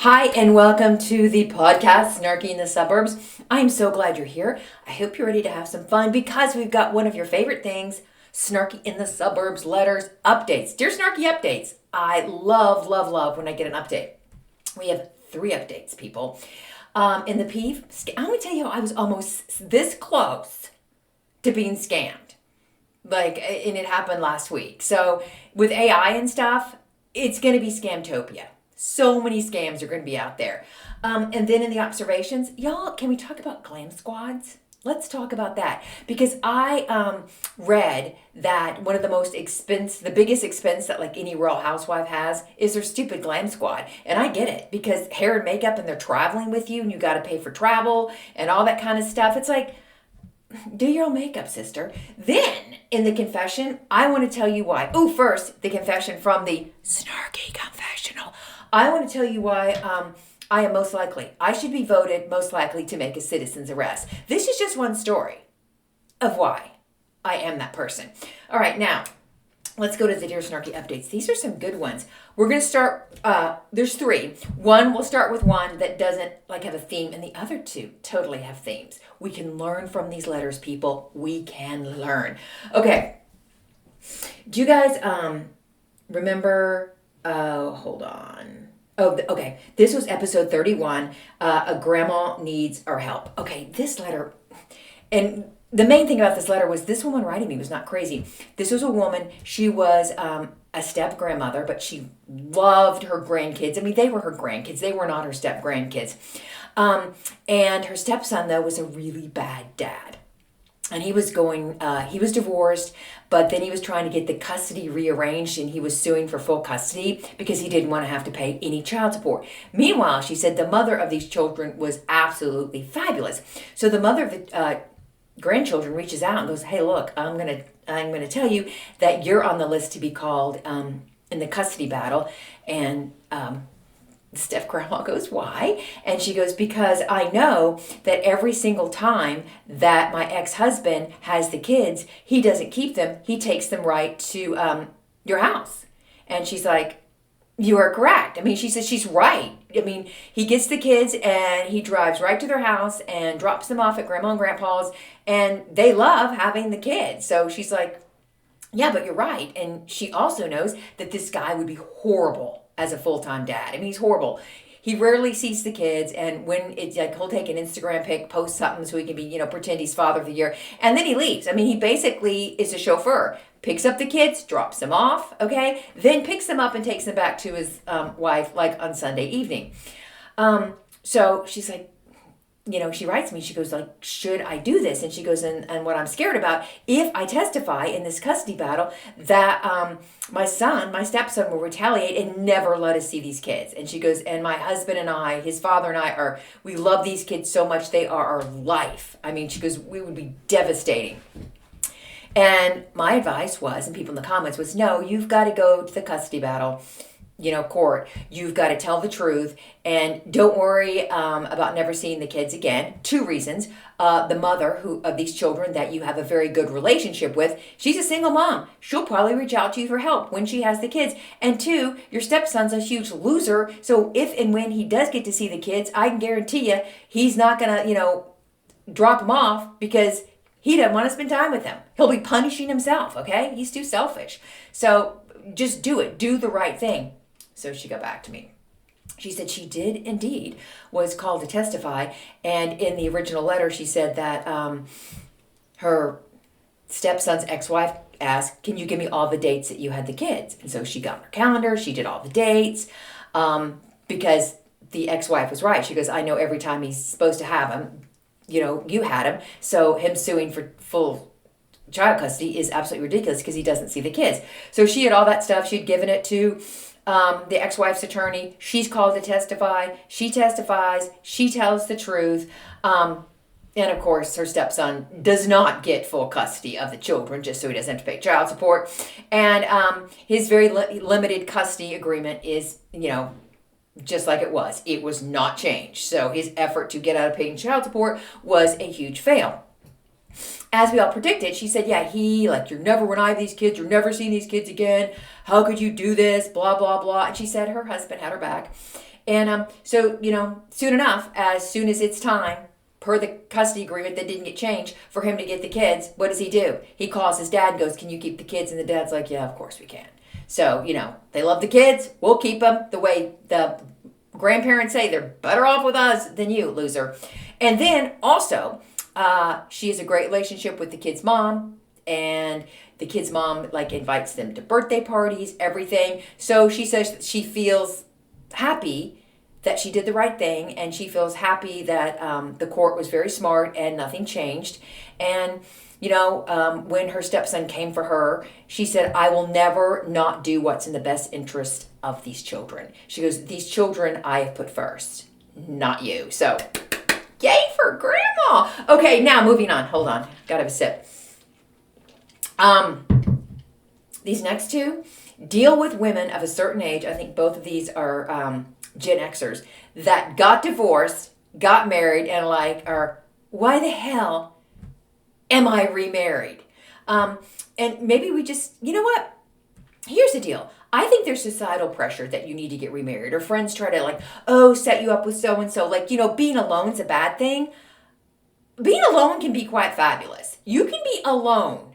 Hi, and welcome to the podcast, Snarky in the Suburbs. I'm so glad you're here. I hope you're ready to have some fun because we've got one of your favorite things, Snarky in the Suburbs letters, updates. Dear Snarky updates. I love when I get an update. We have 3 updates, people. In the Peeve, I want to tell you, I was almost this close to being scammed. And it happened last week. So with AI and stuff, it's going to be Scamtopia. So many scams are going to be out there. And then in the observations, y'all, can we talk about glam squads? Let's talk about that. Because I read that one of the biggest expense that like any rural housewife has is their stupid glam squad. And I get it because hair and makeup and they're traveling with you and you got to pay for travel and all that kind of stuff. It's like, do your own makeup, sister. Then, in the confession, I want to tell you why. Oh, first, the confession from the Snarky Confessional. I want to tell you why I am I should be voted most likely to make a citizen's arrest. This is just one story of why I am that person. All right, now, let's go to the Dear Snarky updates. These are some good ones. We're going to start, there's 3. We'll start with one that doesn't have a theme, and the other 2 totally have themes. We can learn from these letters, people. We can learn. Okay. Do you guys remember, hold on. Oh, okay. This was episode 31. A grandma needs our help. Okay, this letter, and the main thing about this letter was this woman writing me was not crazy. This was a woman. She was a step-grandmother, but she loved her grandkids. I mean, they were her grandkids. They were not her step-grandkids. And her stepson, though, was a really bad dad. And he was divorced, but then he was trying to get the custody rearranged, and he was suing for full custody because he didn't want to have to pay any child support. Meanwhile, she said the mother of these children was absolutely fabulous. So the mother of the grandchildren reaches out and goes, "Hey, look, I'm gonna tell you that you're on the list to be called in the custody battle." And the step grandma goes, "Why?" And she goes, "Because I know that every single time that my ex-husband has the kids, he doesn't keep them. He takes them right to your house." And she's like, "You are correct." I mean, she says she's right. I mean, he gets the kids and he drives right to their house and drops them off at grandma and grandpa's, and they love having the kids. So she's like, "Yeah, but you're right." And she also knows that this guy would be horrible as a full-time dad. I mean, he's horrible. He rarely sees the kids, and when it's like he'll take an Instagram pic, post something so he can be, pretend he's father of the year, and then he leaves. I mean, he basically is a chauffeur. Picks up the kids, drops them off, okay? Then picks them up and takes them back to his wife, like on Sunday evening. So she's like, she writes me, she goes like, "Should I do this?" And she goes, and what I'm scared about, if I testify in this custody battle, that my stepson will retaliate and never let us see these kids. And she goes, "And my husband and I, his father and I, we love these kids so much. They are our life." I mean, she goes, "We would be devastating." And my advice was, and people in the comments was, no, you've got to go to the custody battle, court. You've got to tell the truth, and don't worry about never seeing the kids again. 2 reasons. The mother of these children that you have a very good relationship with, she's a single mom. She'll probably reach out to you for help when she has the kids. And 2, your stepson's a huge loser. So if and when he does get to see the kids, I can guarantee you he's not going to, drop them off because he doesn't want to spend time with them. He'll be punishing himself, okay? He's too selfish. So just do it. Do the right thing. So she got back to me. She said she did indeed was called to testify. And in the original letter, she said that her stepson's ex-wife asked, "Can you give me all the dates that you had the kids?" And so she got on her calendar. She did all the dates because the ex-wife was right. She goes, "I know every time he's supposed to have them, you had him. So him suing for full child custody is absolutely ridiculous because he doesn't see the kids." So she had all that stuff. She'd given it to the ex-wife's attorney. She's called to testify. She testifies. She tells the truth. And of course, her stepson does not get full custody of the children just so he doesn't have to pay child support. And his very limited custody agreement is, just like it was. It was not changed. So his effort to get out of paying child support was a huge fail. As we all predicted, she said, "Yeah, you're never, when I have these kids, you're never seeing these kids again. How could you do this? Blah, blah, blah." And she said her husband had her back. And so, soon enough, as soon as it's time, per the custody agreement that didn't get changed, for him to get the kids, what does he do? He calls his dad and goes, can you keep the kids? And the dad's like, yeah, of course we can. So, they love the kids. We'll keep them the way the grandparents say they're better off with us than you, loser. And then also, she has a great relationship with the kid's mom. And the kid's mom, invites them to birthday parties, everything. So she says she feels happy that she did the right thing, and she feels happy that the court was very smart and nothing changed. And, when her stepson came for her, she said, I will never not do what's in the best interest of these children. She goes, these children I have put first, not you. So, yay for grandma. Okay, now moving on. Hold on. Gotta have a sip. These next two deal with women of a certain age. I think both of these are Gen Xers that got divorced, got married, and why the hell am I remarried? And maybe we just, what? Here's the deal. I think there's societal pressure that you need to get remarried, or friends try to set you up with so-and-so. Being alone's a bad thing. Being alone can be quite fabulous. You can be alone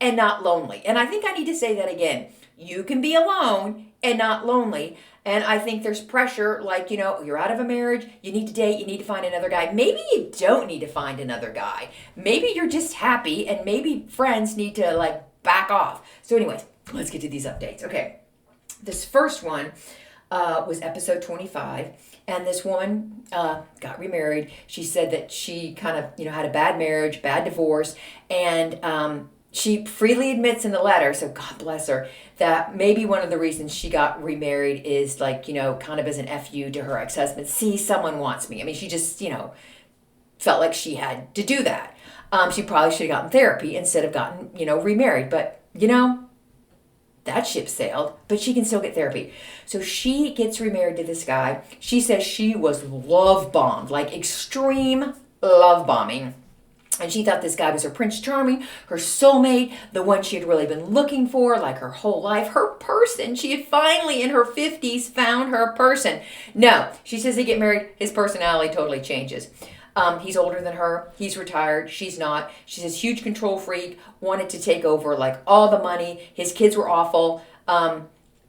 and not lonely. And I think I need to say that again. You can be alone and not lonely. And I think there's pressure, you're out of a marriage, you need to date, you need to find another guy. Maybe you don't need to find another guy. Maybe you're just happy, and maybe friends need to, back off. So anyways, let's get to these updates. Okay, this first one was episode 25, and this woman got remarried. She said that she kind of, had a bad marriage, bad divorce, and she freely admits in the letter, so God bless her, that maybe one of the reasons she got remarried is kind of as an FU to her ex-husband. See, someone wants me. I mean, she just, felt like she had to do that. She probably should have gotten therapy instead of gotten, remarried. But, that ship sailed, but she can still get therapy. So she gets remarried to this guy. She says she was love bombed, extreme love bombing. And she thought this guy was her Prince Charming, her soulmate, the one she had really been looking for, her whole life, her person. She had finally, in her 50s, found her person. No, she says they get married, his personality totally changes. He's older than her. He's retired. She's not. She says huge control freak, wanted to take over, all the money. His kids were awful.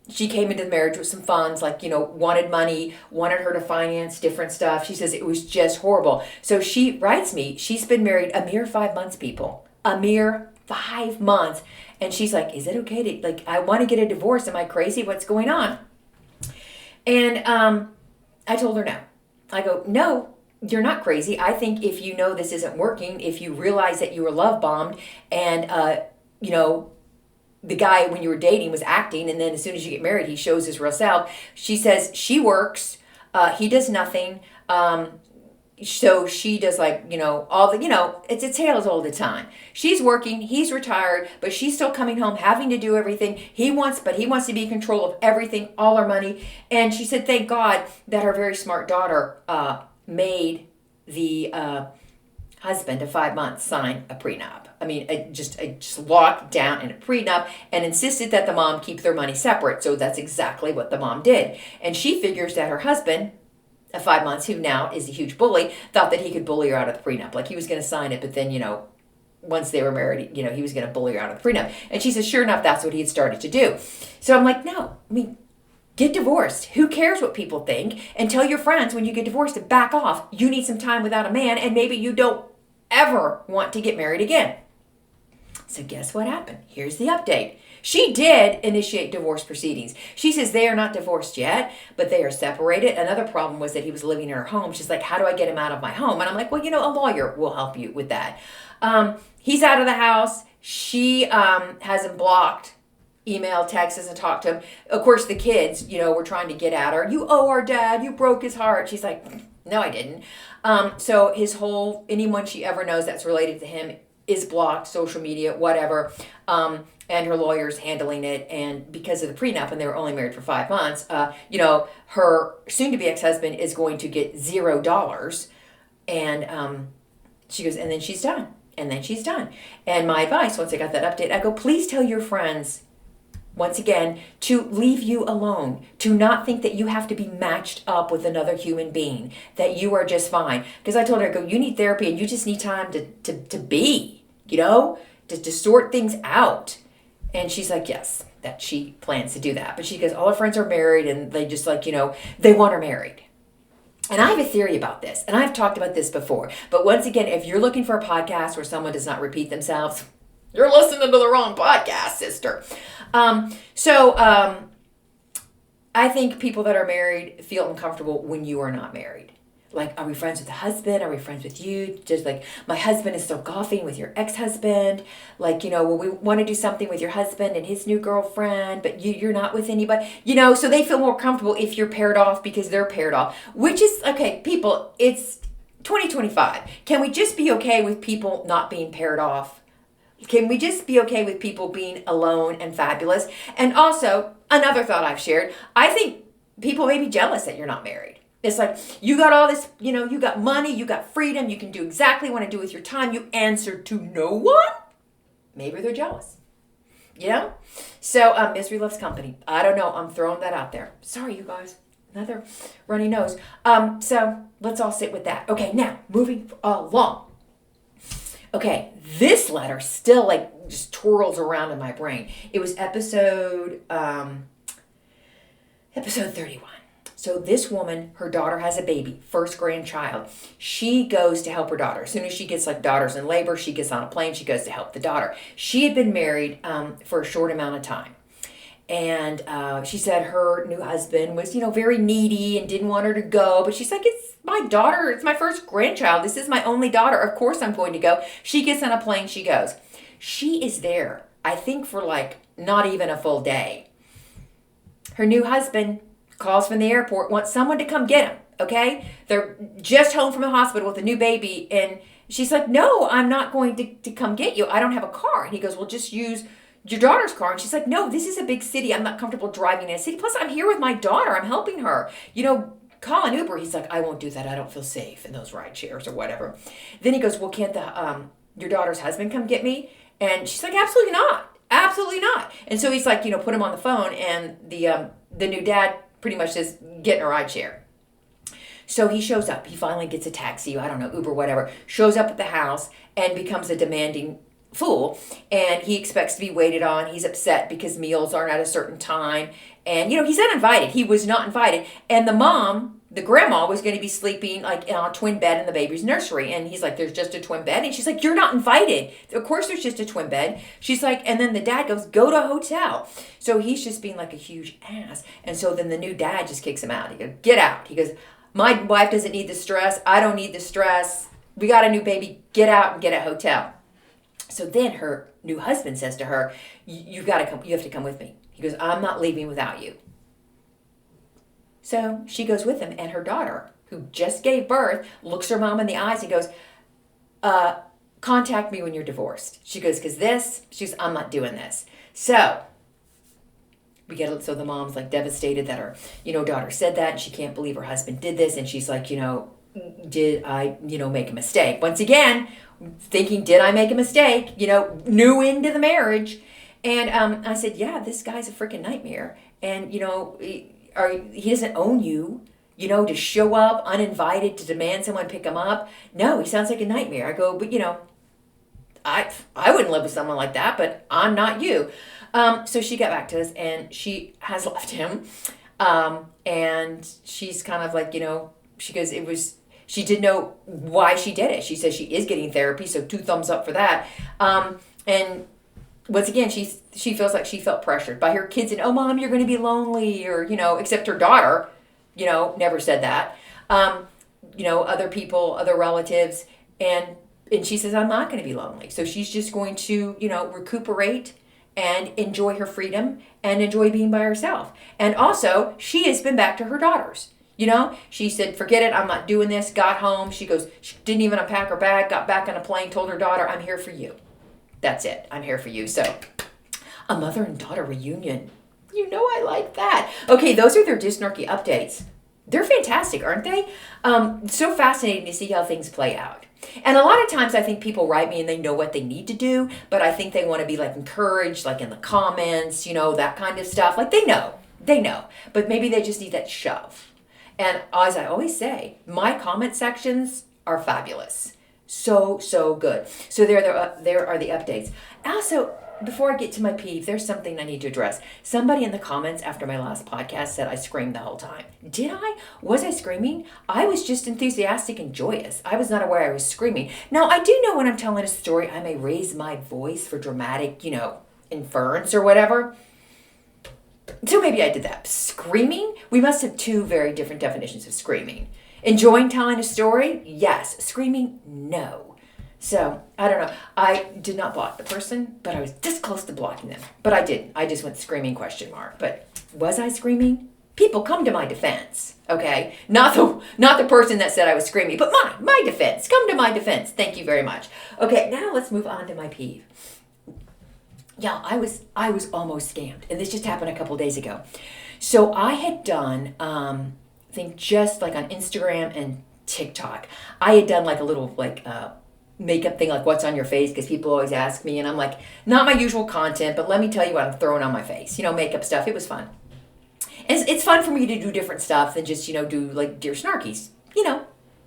She came into the marriage with some funds, wanted money, wanted her to finance different stuff. She says it was just horrible. So she writes me, she's been married a mere 5 months, people. A mere 5 months. And she's like, is it okay to, I want to get a divorce. Am I crazy? What's going on? And I told her no. I go, no, you're not crazy. I think if you know this isn't working, if you realize that you were love bombed and, the guy when you were dating was acting, and then as soon as you get married, he shows his real self. She says she works, he does nothing. So she does all the, it's a tales all the time. She's working, he's retired, but she's still coming home, having to do everything. He wants to be in control of everything, all her money. And she said, thank God that her very smart daughter made the husband of 5 months sign a prenup. I mean, I just locked down in a prenup and insisted that the mom keep their money separate. So that's exactly what the mom did. And she figures that her husband of 5 months, who now is a huge bully, thought that he could bully her out of the prenup. He was going to sign it, but then, once they were married, he was going to bully her out of the prenup. And she says, sure enough, that's what he had started to do. So I'm like, no, get divorced. Who cares what people think? And tell your friends when you get divorced to back off. You need some time without a man, and maybe you don't ever want to get married again. So guess what happened? Here's the update. She did initiate divorce proceedings. She says they are not divorced yet, but they are separated. Another problem was that he was living in her home. She's like, how do I get him out of my home? And I'm like, well, a lawyer will help you with that. He's out of the house. She has him blocked. Email, text, doesn't talk to him. Of course, the kids, were trying to get at her. You owe our dad. You broke his heart. She's like, no, I didn't. So anyone she ever knows that's related to him is blocked, social media, whatever. And her lawyer's handling it. And because of the prenup, and they were only married for 5 months, her soon-to-be ex-husband is going to get $0. And she goes, and then she's done. And then she's done. And my advice, once I got that update, I go, please tell your friends once again, to leave you alone, to not think that you have to be matched up with another human being, that you are just fine. Because I told her, I go, you need therapy and you just need time to be, to sort things out. And she's like, yes, that she plans to do that. But she goes, all her friends are married and they just they want her married. And I have a theory about this, and I've talked about this before. But once again, if you're looking for a podcast where someone does not repeat themselves, you're listening to the wrong podcast, sister. I think people that are married feel uncomfortable when you are not married. Like, are we friends with the husband? Are we friends with you? Just like, my husband is still golfing with your ex-husband. Like, will we want to do something with your husband and his new girlfriend, but you're not with anybody? So they feel more comfortable if you're paired off because they're paired off. Which is, okay, people, it's 2025. Can we just be okay with people not being paired off? Can we just be okay with people being alone and fabulous? And also, another thought I've shared, I think people may be jealous that you're not married. It's like, you got all this, you got money, you got freedom, you can do exactly what you want to do with your time, you answer to no one. Maybe they're jealous, So, misery loves company. I don't know, I'm throwing that out there. Sorry, you guys, another runny nose. So, let's all sit with that. Okay, now, moving along. Okay, this letter still just twirls around in my brain. It was episode 31. So this woman, her daughter has a baby, first grandchild. She goes to help her daughter. As soon as she gets daughter's in labor, she gets on a plane, she goes to help the daughter. She had been married for a short amount of time. And she said her new husband was, very needy and didn't want her to go. But she's like, it's my daughter. It's my first grandchild. This is my only daughter. Of course I'm going to go. She gets on a plane. She goes. She is there, I think, for not even a full day. Her new husband calls from the airport, wants someone to come get him, okay? They're just home from the hospital with a new baby. And she's like, no, I'm not going to come get you. I don't have a car. And he goes, well, just use your daughter's car. And she's like, no, this is a big city. I'm not comfortable driving in a city. Plus, I'm here with my daughter. I'm helping her. Call an Uber. He's like, I won't do that. I don't feel safe in those ride shares or whatever. Then he goes, well, can't your daughter's husband come get me? And she's like, absolutely not. Absolutely not. And so he's like, put him on the phone. And the new dad pretty much says, get in a ride share. So he shows up. He finally gets a taxi, I don't know, Uber, whatever. Shows up at the house and becomes a demanding fool. And he expects to be waited on. He's upset because meals aren't at a certain time. And, he's uninvited. He was not invited. And the mom, the grandma, was going to be sleeping in a twin bed in the baby's nursery. And he's like, there's just a twin bed. And she's like, you're not invited. Of course there's just a twin bed. She's like, and then the dad goes, go to a hotel. So he's just being like a huge ass. And so then the new dad just kicks him out. He goes, get out. He goes, my wife doesn't need the stress. I don't need the stress. We got a new baby. Get out and get a hotel. So then her new husband says to her, you have to come with me. He goes, I'm not leaving without you. So she goes with him, and her daughter, who just gave birth, looks her mom in the eyes and goes, contact me when you're divorced. She goes, I'm not doing this. So the mom's devastated that her, daughter said that, and she can't believe her husband did this. And she's like, did I, make a mistake? Once again, thinking, did I make a mistake? New into the marriage. And I said, yeah, this guy's a freaking nightmare. And, he doesn't own you, to show up uninvited, to demand someone pick him up. No, he sounds like a nightmare. I go, but, I wouldn't live with someone like that, but I'm not you. So she got back to us, and she has left him. And she's kind of she goes, she didn't know why she did it. She says she is getting therapy, so 2 thumbs up for that. And once again, she feels like she felt pressured by her kids and, oh, mom, you're going to be lonely, or, except her daughter, never said that. Other people, other relatives, and she says, I'm not going to be lonely. So she's just going to, recuperate and enjoy her freedom and enjoy being by herself. And also, she has been back to her daughters. She said, forget it, I'm not doing this, got home. She goes, she didn't even unpack her bag, got back on a plane, told her daughter, I'm here for you. That's it. I'm here for you. So, a mother and daughter reunion. I like that. Okay, those are their Dear Snarky updates. They're fantastic, aren't they? So fascinating to see how things play out. And a lot of times I think people write me and they know what they need to do, but I think they want to be like encouraged, like in the comments, that kind of stuff. Like they know, but maybe they just need that shove. And as I always say, my comment sections are fabulous. So good. So there are the updates. Also, before I get to my peeve, there's something I need to address. Somebody in the comments after my last podcast said I screamed the whole time. Did I? Was I screaming? I was just enthusiastic and joyous. I was not aware I was screaming. Now, I do know when I'm telling a story, I may raise my voice for dramatic, inference or whatever. So maybe I did that. Screaming? We must have two very different definitions of screaming. Enjoying telling a story? Yes. Screaming? No. So, I don't know. I did not block the person, but I was this close to blocking them. But I didn't. I just went screaming ? But was I screaming? People, come to my defense, okay? Not the person that said I was screaming, but my defense. Come to my defense. Thank you very much. Okay, now let's move on to my peeve. Yeah, I was almost scammed, and this just happened a couple days ago. So I had done, I think just like on Instagram and TikTok, I had done like a little makeup thing, like what's on your face, because people always ask me, and I'm like, not my usual content, but let me tell you what I'm throwing on my face. Makeup stuff. It was fun. And it's fun for me to do different stuff than just, do like Dear Snarky's,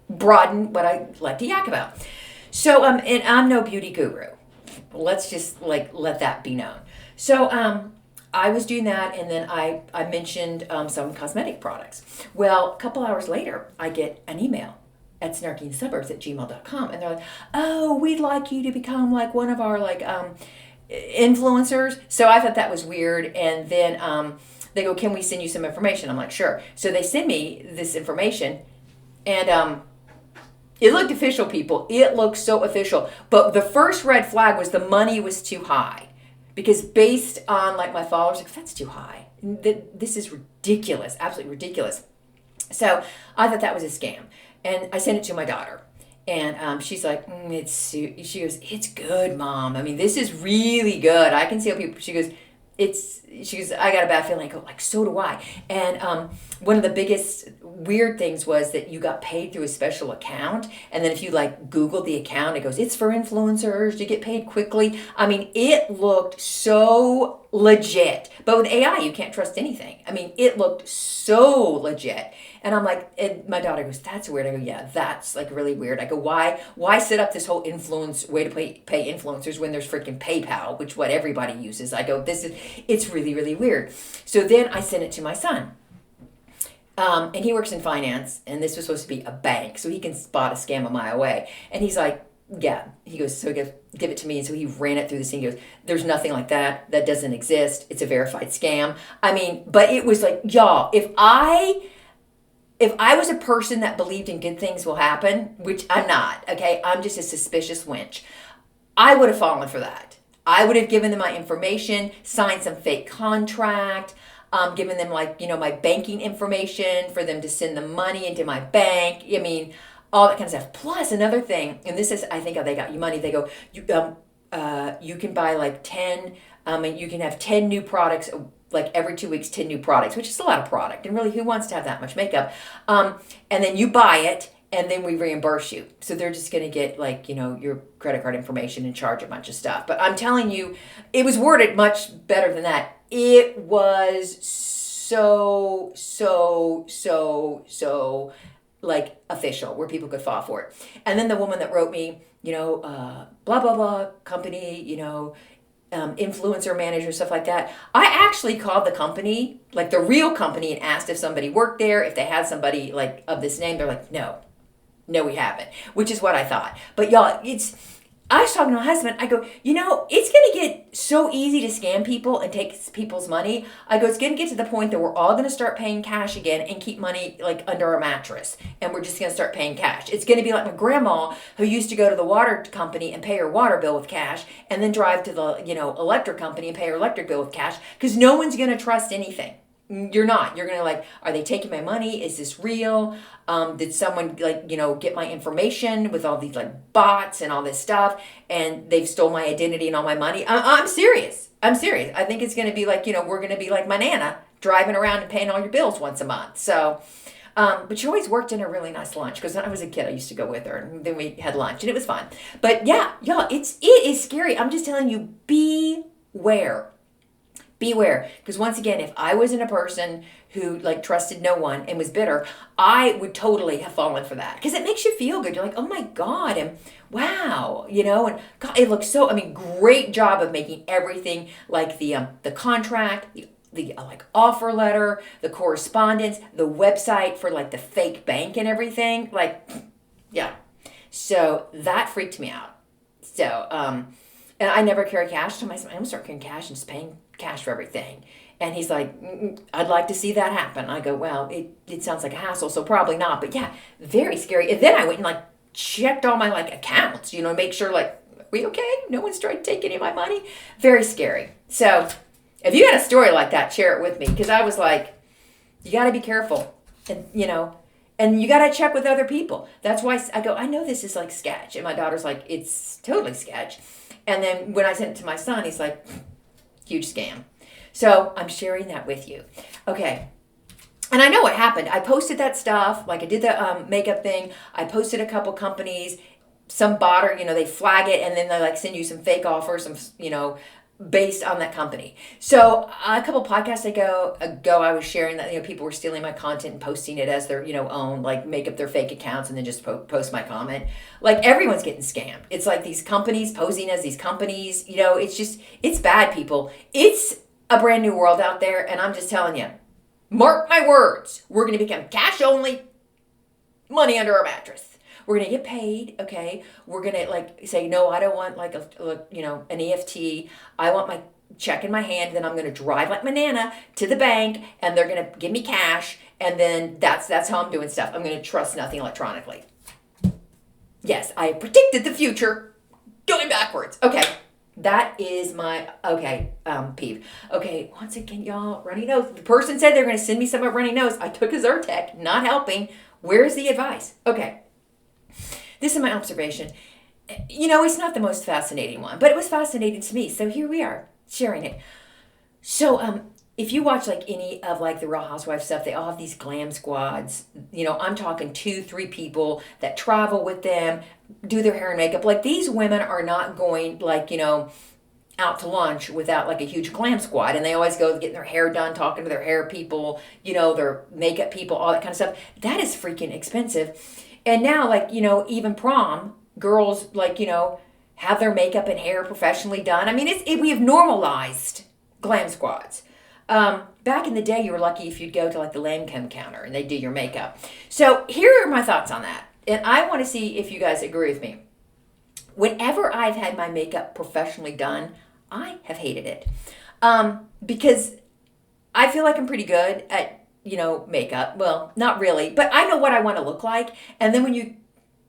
broaden what I like to yak about. So, and I'm no beauty guru. Let's just let that be known. So, I was doing that, and then I mentioned some cosmetic products. Well, a couple hours later, I get an email at snarkyinthesuburbs@gmail.com, and they're like, oh, we'd like you to become like one of our influencers. So I thought that was weird, and then they go, can we send you some information? I'm like, sure. So they send me this information, and it looked official, people. It looked so official. But the first red flag was the money was too high, because based on my followers, like, that's too high. This is ridiculous, absolutely ridiculous. So I thought that was a scam. And I sent it to my daughter, and she's like, she goes, it's good, Mom. I mean, this is really good. I can see how people, she goes, I got a bad feeling. I go, so do I. And one of the biggest weird things was that you got paid through a special account. And then if you Googled the account, it goes, it's for influencers to get paid quickly. I mean, it looked so legit. But with AI, you can't trust anything. I mean, it looked so legit. And I'm like, and my daughter goes, that's weird. I go, yeah, that's really weird. I go, why set up this whole way to pay influencers when there's freaking PayPal, which what everybody uses? I go, it's really, really weird. So then I sent it to my son. And he works in finance, and this was supposed to be a bank, so he can spot a scam a mile away. And he's like, yeah. He goes, so give it to me. And so he ran it through this thing. He goes, there's nothing like that. That doesn't exist. It's a verified scam. I mean, but it was y'all, if I was a person that believed in good things will happen, which I'm not, okay? I'm just a suspicious wench. I would have fallen for that. I would have given them my information, signed some fake contract, given them my banking information for them to send the money into my bank. I mean, all that kind of stuff. Plus another thing, and this is, I think, how they got you money. They go, you can buy 10, and you can have 10 new products, every 2 weeks, 10 new products, which is a lot of product. And really, who wants to have that much makeup? And then you buy it, and then we reimburse you. So they're just going to get your credit card information and charge a bunch of stuff. But I'm telling you, it was worded much better than that. It was so official, where people could fall for it. And then the woman that wrote me, blah, blah, blah, company, influencer manager, stuff like that. I actually called the company, the real company, and asked if somebody worked there, if they had somebody of this name. They're like, no, we haven't, which is what I thought. But y'all, I was talking to my husband. I go, it's going to get so easy to scam people and take people's money. I go, it's going to get to the point that we're all going to start paying cash again and keep money under our mattress. And we're just going to start paying cash. It's going to be like my grandma, who used to go to the water company and pay her water bill with cash, and then drive to the, electric company and pay her electric bill with cash, because no one's going to trust anything. You're not. You're going to are they taking my money? Is this real? Did someone get my information with all these bots and all this stuff, and they've stole my identity and all my money? I'm serious. I think it's going to be we're going to be like my Nana, driving around and paying all your bills once a month. So But she always worked in a really nice lunch because when I was a kid, I used to go with her and then we had lunch and it was fun. But yeah, y'all, it is scary. I'm just telling you, beware. Beware. Because once again, if I wasn't a person who like trusted no one and was bitter, I would totally have fallen for that. Because it makes you feel good. You're like, oh my God, and wow, and God, it looks so, great job of making everything like the contract, the like offer letter, the correspondence, the website for like the fake bank and everything. Like, yeah. So that freaked me out. So, and I never carry cash. So I'm going to start carrying cash and just paying cash for everything. And he's like, I'd like to see that happen. I go, well, it sounds like a hassle, so probably not. But yeah, very scary. And then I went and like checked all my like accounts, make sure like, are we okay? No one's tried to take any of my money. Very scary. So if you had a story like that, share it with me. Because I was like, you got to be careful. And, and you got to check with other people. That's why I go, I know this is like sketch. And my daughter's like, it's totally sketch. And then when I sent it to my son, he's like, huge scam. So I'm sharing that with you. Okay. And I know what happened. I posted that stuff. Like I did the makeup thing. I posted a couple companies. Some bot or, they flag it and then they like send you some fake offers, based on that company. So a couple podcasts ago, I was sharing that, people were stealing my content and posting it as their, own, like make up their fake accounts and then just post my comment. Like everyone's getting scammed. It's like these companies posing as these companies, it's bad, people. It's a brand new world out there. And I'm just telling you, mark my words, we're going to become cash only, money under our mattress. We're going to get paid, okay? We're going to like say, no, I don't want like an EFT. I want my check in my hand. Then I'm going to drive like my Nana to the bank and they're going to give me cash. And then that's how I'm doing stuff. I'm going to trust nothing electronically. Yes, I predicted the future going backwards. Okay, that is my, peeve. Okay, once again, y'all, runny nose. The person said they're going to send me some of runny nose. I took a Zyrtec, not helping. Where's the advice? Okay. This is my observation. It's not the most fascinating one, but it was fascinating to me. So here we are sharing it. So if you watch like any of like the Real Housewives stuff, they all have these glam squads. I'm talking 2-3 people that travel with them, do their hair and makeup. Like these women are not going like, out to lunch without like a huge glam squad. And they always go getting their hair done, talking to their hair people, their makeup people, all that kind of stuff. That is freaking expensive. And now, like, even prom, girls, like, have their makeup and hair professionally done. I mean, we have normalized glam squads. Back in the day, you were lucky if you'd go to, like, the Lancome counter and they'd do your makeup. So here are my thoughts on that. And I want to see if you guys agree with me. Whenever I've had my makeup professionally done, I have hated it. Because I feel like I'm pretty good at makeup. Well, not really, but I know what I want to look like. And then when you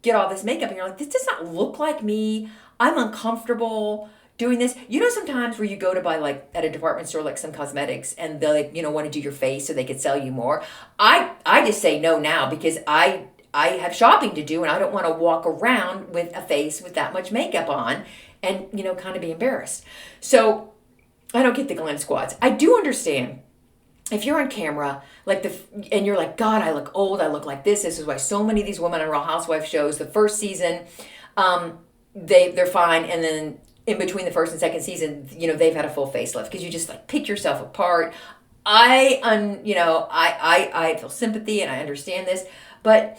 get all this makeup and you're like, this does not look like me. I'm uncomfortable doing this. Sometimes where you go to buy like at a department store, like some cosmetics and they, want to do your face so they could sell you more. I just say no now because I have shopping to do and I don't want to walk around with a face with that much makeup on and, kind of be embarrassed. So I don't get the glam squads. I do understand if you're on camera, and you're like, God, I look old, I look like this. This is why so many of these women on Real Housewives shows, the first season, they're fine. And then in between the first and second season, they've had a full facelift because you just like pick yourself apart. I feel sympathy and I understand this, but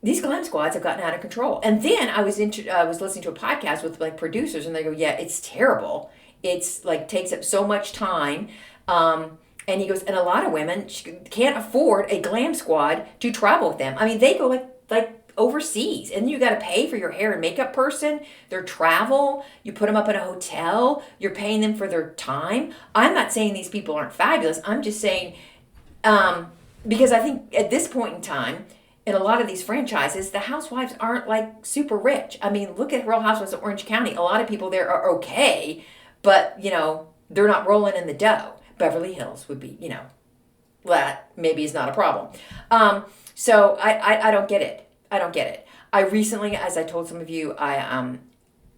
these glam squads have gotten out of control. And then I was listening to a podcast with like producers and they go, yeah, it's terrible. It's like takes up so much time. And he goes, and a lot of women can't afford a glam squad to travel with them. I mean, they go like overseas, and you got to pay for your hair and makeup person, their travel. You put them up in a hotel. You're paying them for their time. I'm not saying these people aren't fabulous. I'm just saying, because I think at this point in time, in a lot of these franchises, the housewives aren't like super rich. I mean, look at Real Housewives of Orange County. A lot of people there are okay, but they're not rolling in the dough. Beverly Hills would be, that maybe is not a problem. So I don't get it. I don't get it. I recently, as I told some of you, I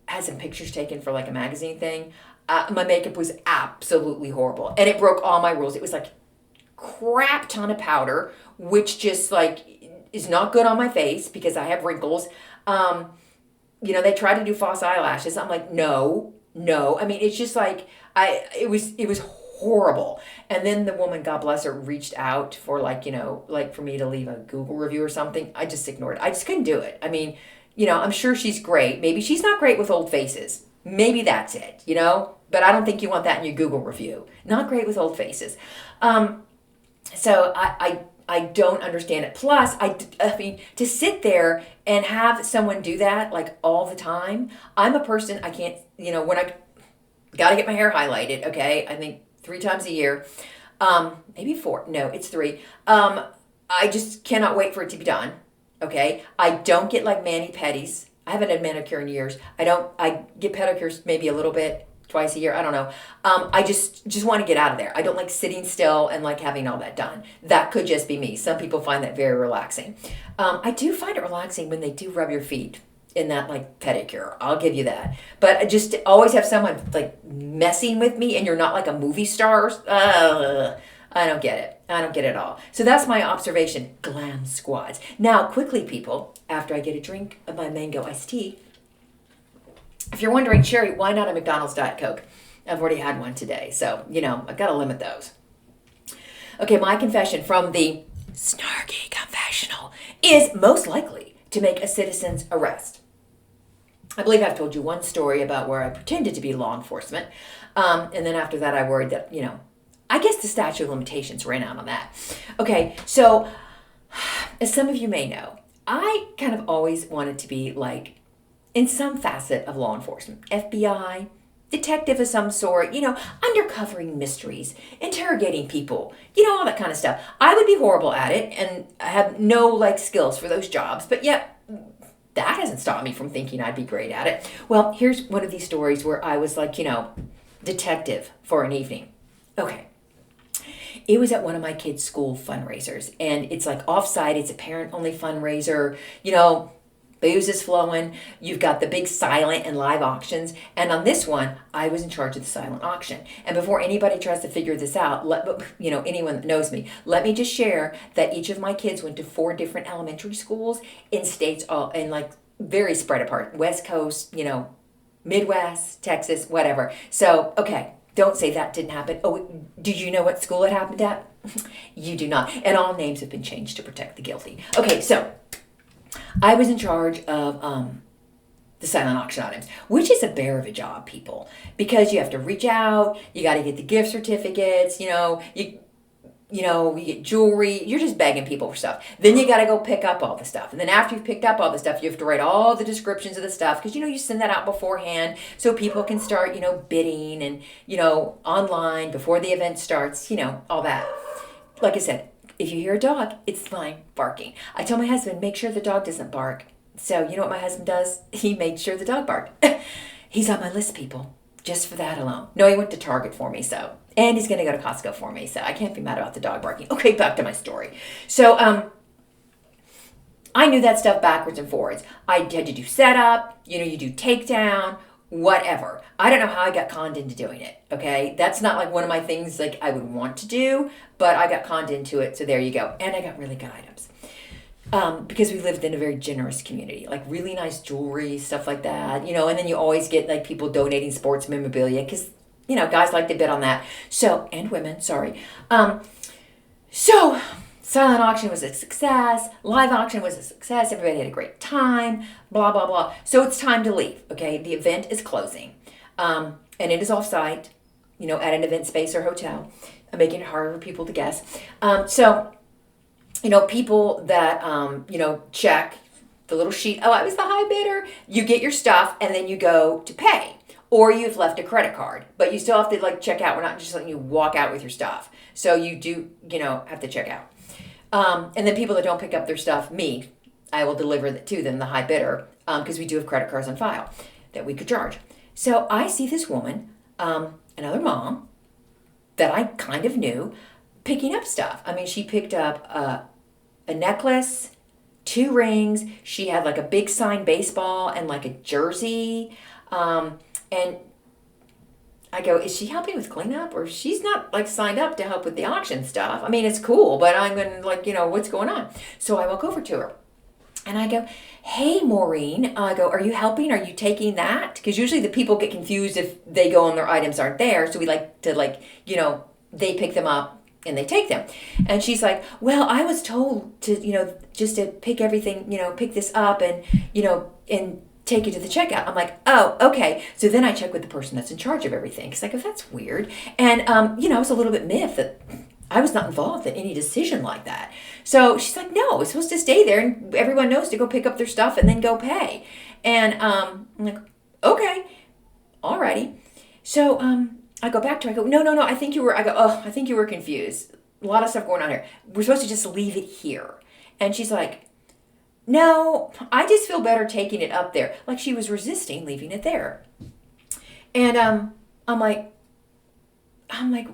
had some pictures taken for like a magazine thing. My makeup was absolutely horrible. And it broke all my rules. It was like crap ton of powder which just like is not good on my face because I have wrinkles. They try to do false eyelashes. I'm like, no. I mean, it's just like it was horrible. And then the woman, God bless her, reached out for like for me to leave a Google review or something. I just ignored it. I just couldn't do it. I mean, I'm sure she's great. Maybe she's not great with old faces. Maybe that's it, But I don't think you want that in your Google review. Not great with old faces. So I don't understand it. Plus, I mean, to sit there and have someone do that like all the time. I'm a person, I can't, when I got to get my hair highlighted, okay? I think 3 times a year. Maybe 4. No, it's 3. I just cannot wait for it to be done, okay? I don't get like mani-pedis. I haven't had manicure in years. I get pedicures maybe a little bit twice a year. I don't know. I just want to get out of there. I don't like sitting still and like having all that done. That could just be me. Some people find that very relaxing. I do find it relaxing when they do rub your feet in that like pedicure. I'll give you that. But just to always have someone like messing with me and you're not like a movie star. I don't get it. I don't get it at all. So that's my observation. Glam squads. Now, quickly, people, after I get a drink of my mango iced tea, if you're wondering, Sherry, why not a McDonald's Diet Coke? I've already had one today. So, I've got to limit those. Okay, my confession from the Snarky Confessional is most likely to make a citizen's arrest. I believe I've told you one story about where I pretended to be law enforcement. And then after that, I worried that, I guess the statute of limitations ran out on that. Okay, so as some of you may know, I kind of always wanted to be like in some facet of law enforcement, FBI, detective of some sort, undercovering mysteries, interrogating people, all that kind of stuff. I would be horrible at it and I have no like skills for those jobs, but yet that hasn't stopped me from thinking I'd be great at it. Well, here's one of these stories where I was like, detective for an evening. Okay. It was at one of my kids' school fundraisers, and it's like off-site. It's a parent-only fundraiser. Booze is flowing. You've got the big silent and live auctions. And on this one, I was in charge of the silent auction. And before anybody tries to figure this out, anyone that knows me, let me just share that each of my kids went to 4 different elementary schools in states all and like very spread apart. West Coast, Midwest, Texas, whatever. So, okay. Don't say that didn't happen. Oh, do you know what school it happened at? You do not. And all names have been changed to protect the guilty. Okay, so I was in charge of the silent auction items, which is a bear of a job, people, because you have to reach out. You got to get the gift certificates. You get jewelry. You're just begging people for stuff. Then you got to go pick up all the stuff. And then after you've picked up all the stuff, you have to write all the descriptions of the stuff because, you send that out beforehand so people can start, bidding and, online before the event starts, all that. Like I said, if you hear a dog, it's fine barking. I told my husband, make sure the dog doesn't bark. So you know what my husband does? He made sure the dog barked. He's on my list, people, just for that alone. No, he went to Target for me, so... And he's going to go to Costco for me, so I can't be mad about the dog barking. Okay, back to my story. So, I knew that stuff backwards and forwards. I had to do setup, you do takedown, whatever. I don't know how I got conned into doing it, okay? That's not like one of my things like I would want to do, but I got conned into it, so there you go. And I got really good items. Because we lived in a very generous community, like really nice jewelry, stuff like that, and then you always get like people donating sports memorabilia because guys like to bid on that. So, and women, sorry. So, silent auction was a success. Live auction was a success. Everybody had a great time. Blah, blah, blah. So, it's time to leave, okay? The event is closing. And it is off-site, at an event space or hotel. I'm making it harder for people to guess. People that, check the little sheet. Oh, I was the high bidder. You get your stuff, and then you go to pay. Or you've left a credit card, but you still have to check out. We're not just letting you walk out with your stuff. So you do, have to check out. And then people that don't pick up their stuff, I will deliver it to them, the high bidder, because we do have credit cards on file that we could charge. So I see this woman, another mom, that I kind of knew, picking up stuff. I mean, she picked up a necklace, 2 rings. She had like a big signed baseball and like a jersey. And I go, is she helping with cleanup, or she's not like signed up to help with the auction stuff? I mean, it's cool, but I'm going to like, what's going on? So I walk over to her and I go, hey, Maureen, I go, are you helping? Are you taking that? Because usually the people get confused if they go and their items aren't there. So we like to they pick them up and they take them. And she's like, well, I was told to, just to pick everything, pick this up and, and take it to the checkout. I'm like, oh, okay. So then I check with the person that's in charge of everything. Because I go, that's weird. And, I was a little bit miffed that I was not involved in any decision like that. So she's like, no, it's supposed to stay there. And everyone knows to go pick up their stuff and then go pay. And I'm like, okay, alrighty. So I go back to her. I go, no, I think you were confused. A lot of stuff going on here. We're supposed to just leave it here. And she's like, no, I just feel better taking it up there. Like she was resisting leaving it there. And I'm like,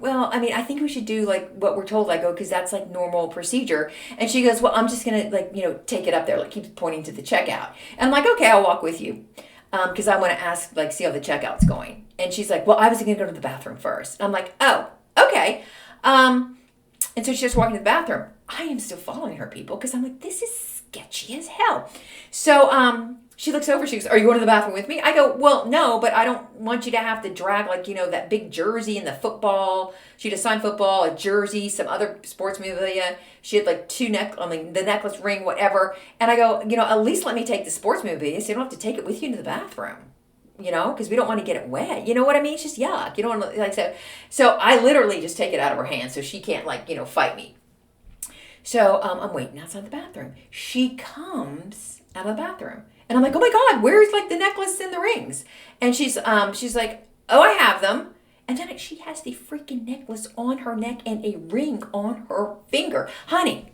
well, I mean, I think we should do like what we're told. I go, because that's like normal procedure. And she goes, well, I'm just going to take it up there. Like keeps pointing to the checkout. And I'm like, okay, I'll walk with you. Because I want to ask, see how the checkout's going. And she's like, well, I was going to go to the bathroom first. I'm like, oh, okay. And so she's just walking to the bathroom. I am still following her, people, because I'm like, this is sketchy as hell. So she looks over. She goes, are you going to the bathroom with me? I go, well, no, but I don't want you to have to drag that big jersey and the football. She had a signed football, a jersey, some other sports memorabilia. She had the necklace, ring, whatever. And I go, at least let me take the sports memorabilia so you don't have to take it with you into the bathroom. Because we don't want to get it wet. You know what I mean? It's just yuck. You don't want to, So I literally just take it out of her hand so she can't, fight me. So I'm waiting outside the bathroom. She comes out of the bathroom. And I'm like, oh my God, where's the necklace and the rings? And she's like, oh, I have them. And then she has the freaking necklace on her neck and a ring on her finger. Honey,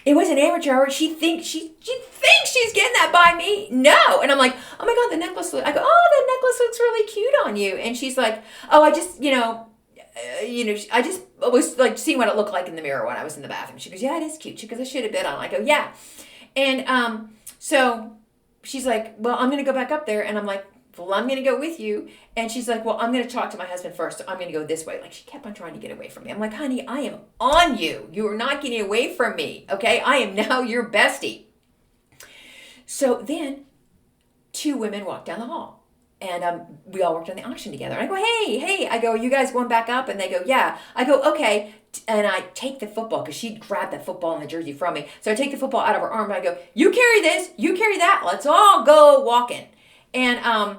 it was an amateur hour. She thinks she's getting that by me. No. And I'm like, oh my God, the necklace. I go, oh, the necklace looks really cute on you. And she's like, oh, I just, I just was seeing what it looked like in the mirror when I was in the bathroom. She goes, yeah, it is cute. She goes, I should have been on. I go, yeah. And so she's like, well, I'm going to go back up there. And I'm like, well, I'm going to go with you. And she's like, well, I'm going to talk to my husband first. So I'm going to go this way. She kept on trying to get away from me. I'm like, honey, I am on you. You are not getting away from me. Okay. I am now your bestie. So then 2 women walked down the hall. And we all worked on the auction together. And I go, hey, I go, are you guys going back up? And they go, yeah. I go, okay. And I take the football because she grabbed that football and the jersey from me. So I take the football out of her arm and I go, you carry this, you carry that. Let's all go walking. And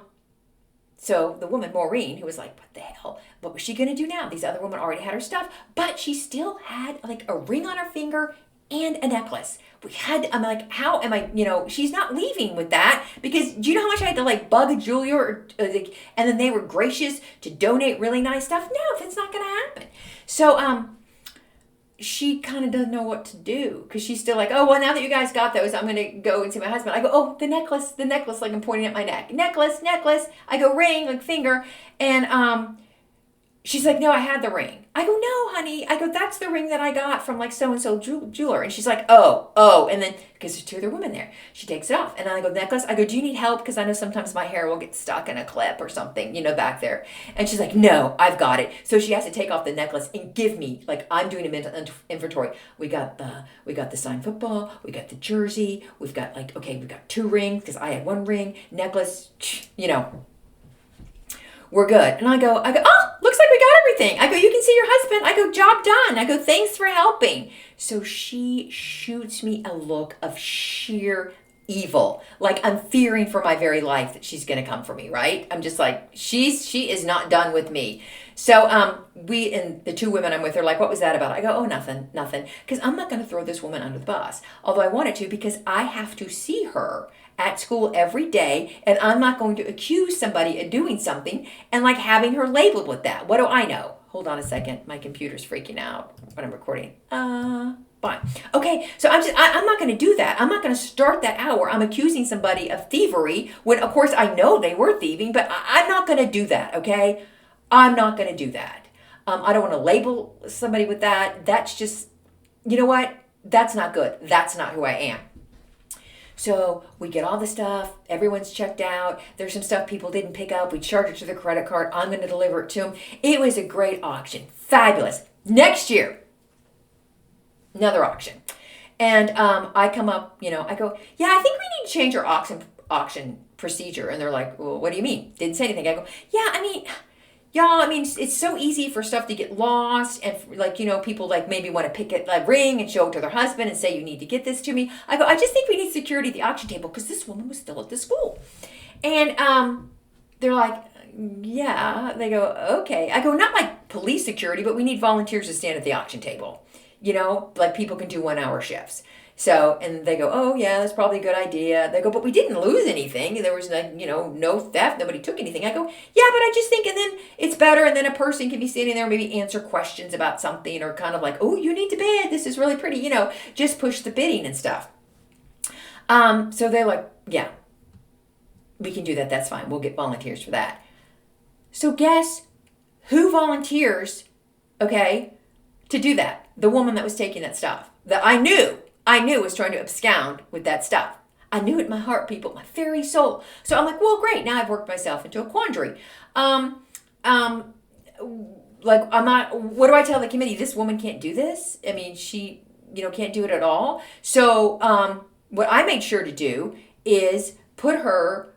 so the woman, Maureen, who was like, what the hell? What was she going to do now? These other women already had her stuff. But she still had a ring on her finger and a necklace. I'm like, how am I, she's not leaving with that, because do you know how much I had to bug a jeweler and then they were gracious to donate really nice stuff? No, that's not going to happen. So, she kind of doesn't know what to do, because she's still like, oh, well, now that you guys got those, I'm going to go and see my husband. I go, oh, the necklace, I'm pointing at my neck. Necklace. I go, ring, finger. And, she's like, no, I had the ring. I go, no, honey. I go, that's the ring that I got from so-and-so jeweler. And she's like, oh. And then, because there's 2 other women there, she takes it off. And then I go, necklace. I go, do you need help? Because I know sometimes my hair will get stuck in a clip or something, back there. And she's like, no, I've got it. So she has to take off the necklace and give me, I'm doing a mental inventory. We got the signed football. We got the jersey. We've got we've got 2 rings because I had 1 ring, necklace, we're good. And I go, oh, looks like we got everything. I go, you can see your husband. I go, job done. I go, thanks for helping. So she shoots me a look of sheer evil. I'm fearing for my very life that she's going to come for me, right? I'm just like, she is not done with me. So we and the 2 women I'm with are like, what was that about? I go, oh, nothing. Because I'm not going to throw this woman under the bus. Although I wanted to, because I have to see her at school every day, and I'm not going to accuse somebody of doing something and having her labeled with that. What do I know? Hold on a second. My computer's freaking out when I'm recording. Fine. Okay, so I'm not going to do that. I'm not going to start that hour. I'm accusing somebody of thievery when, of course, I know they were thieving, but I'm not going to do that, okay? I'm not going to do that. I don't want to label somebody with that. That's just, you know what? That's not good. That's not who I am. So we get all the stuff. Everyone's checked out. There's some stuff people didn't pick up. We charge it to the credit card. I'm going to deliver it to them. It was a great auction. Fabulous. Next year, another auction. And I come up, I go, yeah, I think we need to change our auction procedure. And they're like, well, what do you mean? Didn't say anything. I go, yeah, it's so easy for stuff to get lost. And people maybe want to pick it, ring and show it to their husband and say, you need to get this to me. I go, I just think we need security at the auction table because this woman was still at the school. And they're like, yeah. They go, okay. I go, not like police security, but we need volunteers to stand at the auction table. People can do 1 hour shifts. So, and they go, oh yeah, that's probably a good idea. They go, but we didn't lose anything. There was no theft. Nobody took anything. I go, yeah, but I just think, and then it's better. And then a person can be standing there, maybe answer questions about something or kind of like, oh, you need to bid. This is really pretty, just push the bidding and stuff. So they're like, yeah, we can do that. That's fine. We'll get volunteers for that. So guess who volunteers, okay, to do that? The woman that was taking that stuff that I knew was trying to abscond with that stuff. I knew it in my heart, people, my very soul. So I'm like, well, great. Now I've worked myself into a quandary. I'm not, what do I tell the committee? This woman can't do this. I mean, she, can't do it at all. So, what I made sure to do is put her,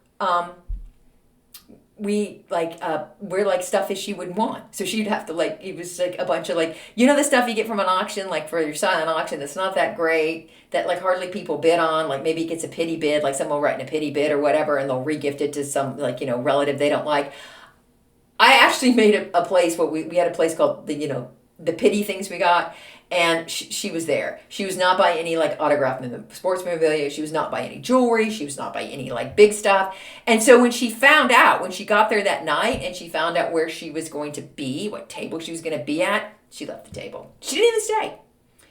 wear stuff that she wouldn't want. So she'd have to it was a bunch of the stuff you get from an auction, for your silent auction that's not that great, that hardly people bid on, maybe it gets a pity bid, someone will write in a pity bid or whatever, and they'll regift it to some relative they don't like. I actually made a place where we had a place called the pity things we got. And she was there. She was not by any autographed sports memorabilia. She was not by any jewelry. She was not by any big stuff. And so when she got there that night and she found out where she was going to be, what table she was going to be at, she left the table. She didn't even stay.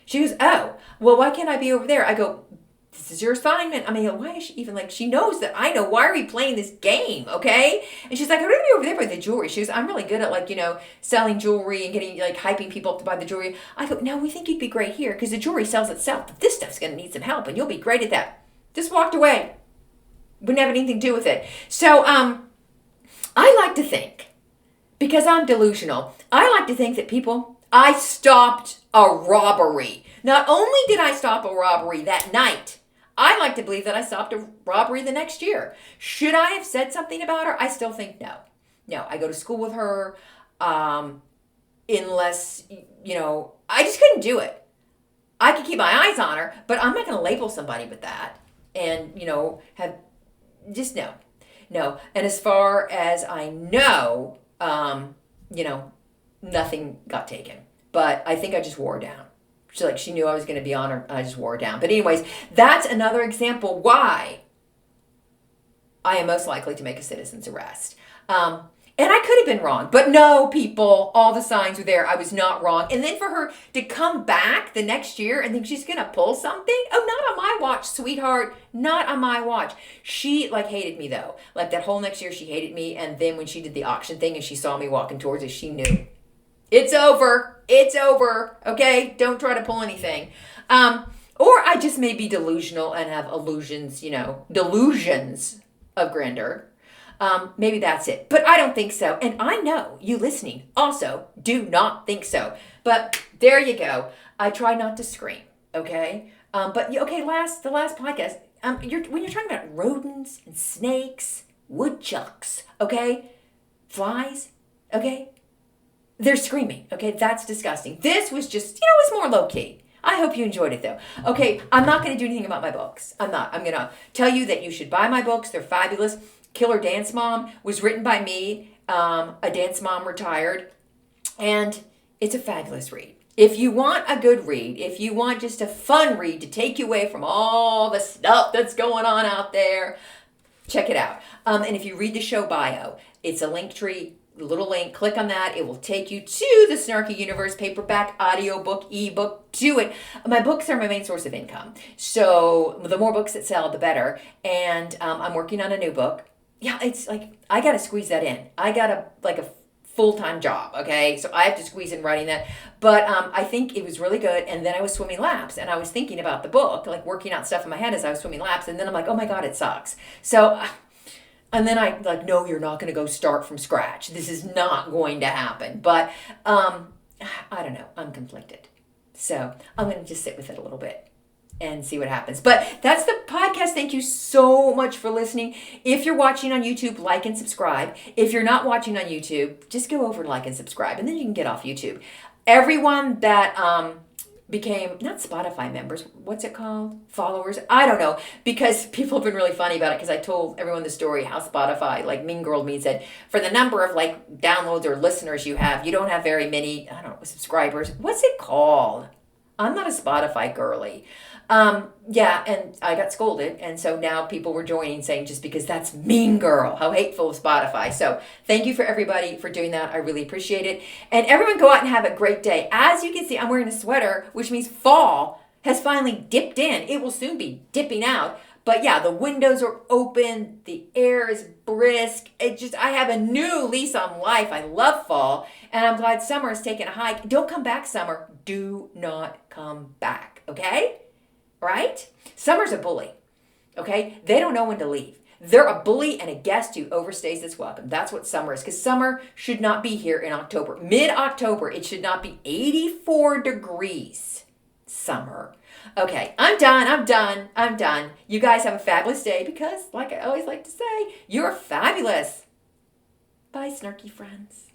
She goes, oh, well, why can't I be over there? I go, this is your assignment. I mean, why is she even she knows that I know. Why are we playing this game? Okay. And she's like, I'm going to be over there by the jewelry. She goes, I'm really good at selling jewelry and getting hyping people up to buy the jewelry. I go, no, we think you'd be great here because the jewelry sells itself, but this stuff's going to need some help and you'll be great at that. Just walked away. Wouldn't have anything to do with it. So, I like to think, because I'm delusional, I like to think that I stopped a robbery. Not only did I stop a robbery that night, I like to believe that I stopped a robbery the next year. Should I have said something about her? I still think no. No, I go to school with her, unless, I just couldn't do it. I could keep my eyes on her, but I'm not going to label somebody with that and, no. And as far as I know, nothing got taken. But I think I just wore her down. She knew I was going to be on her. I just wore her down. But anyways, that's another example why I am most likely to make a citizen's arrest. And I could have been wrong. But no, people, all the signs were there. I was not wrong. And then for her to come back the next year and think she's going to pull something? Oh, not on my watch, sweetheart. Not on my watch. She, hated me, though. That whole next year, she hated me. And then when she did the auction thing and she saw me walking towards it, she knew. It's over. It's over. Okay? Don't try to pull anything. Or I just may be delusional and have illusions, delusions of grandeur. Maybe that's it. But I don't think so. And I know you listening also do not think so. But there you go. I try not to scream. Okay? The last podcast, when you're talking about rodents and snakes, woodchucks, okay? Flies, okay? They're screaming, okay? That's disgusting. This was just, it was more low-key. I hope you enjoyed it, though. Okay, I'm not going to do anything about my books. I'm not. I'm going to tell you that you should buy my books. They're fabulous. Killer Dance Mom was written by me. A dance mom retired. And it's a fabulous read. If you want a good read, if you want just a fun read to take you away from all the stuff that's going on out there, check it out. And if you read the show bio, it's a linktree. Little link, click on that. It will take you to the Snarky Universe, paperback, audiobook, ebook. Do it. My books are my main source of income. So the more books that sell, the better. And I'm working on a new book. Yeah, it's I got to squeeze that in. I got a full-time job, okay? So I have to squeeze in writing that. But I think it was really good. And then I was swimming laps, and I was thinking about the book, like working out stuff in my head as I was swimming laps. And then I'm like, oh my God, it sucks. So, and then I like, no, you're not going to go start from scratch. This is not going to happen. But I don't know. I'm conflicted. So I'm going to just sit with it a little bit and see what happens. But that's the podcast. Thank you so much for listening. If you're watching on YouTube, like and subscribe. If you're not watching on YouTube, just go over and like and subscribe, and then you can get off YouTube. Everyone that became, not Spotify members, what's it called? Followers? I don't know, because people have been really funny about it, because I told everyone the story how Spotify, like Mean Girl Me, said, for the number of like downloads or listeners you have, you don't have very many, I don't know, subscribers. What's it called? I'm not a Spotify girly. Yeah, and I got scolded, and so now people were joining, saying just because that's Mean Girl, how hateful of Spotify. So thank you for everybody for doing that. I really appreciate it. And everyone go out and have a great day. As you can see, I'm wearing a sweater, which means fall has finally dipped in. It will soon be dipping out. But yeah, the windows are open, the air is brisk. I have a new lease on life. I love fall, and I'm glad summer has taken a hike. Don't come back, summer. Do not come back, okay? Right? Summer's a bully, okay? They don't know when to leave. They're a bully and a guest who overstays its welcome. That's what summer is, because summer should not be here in October. Mid-October, it should not be 84 degrees. Summer. Okay, I'm done. You guys have a fabulous day, because, like I always like to say, you're fabulous. Bye, snarky friends.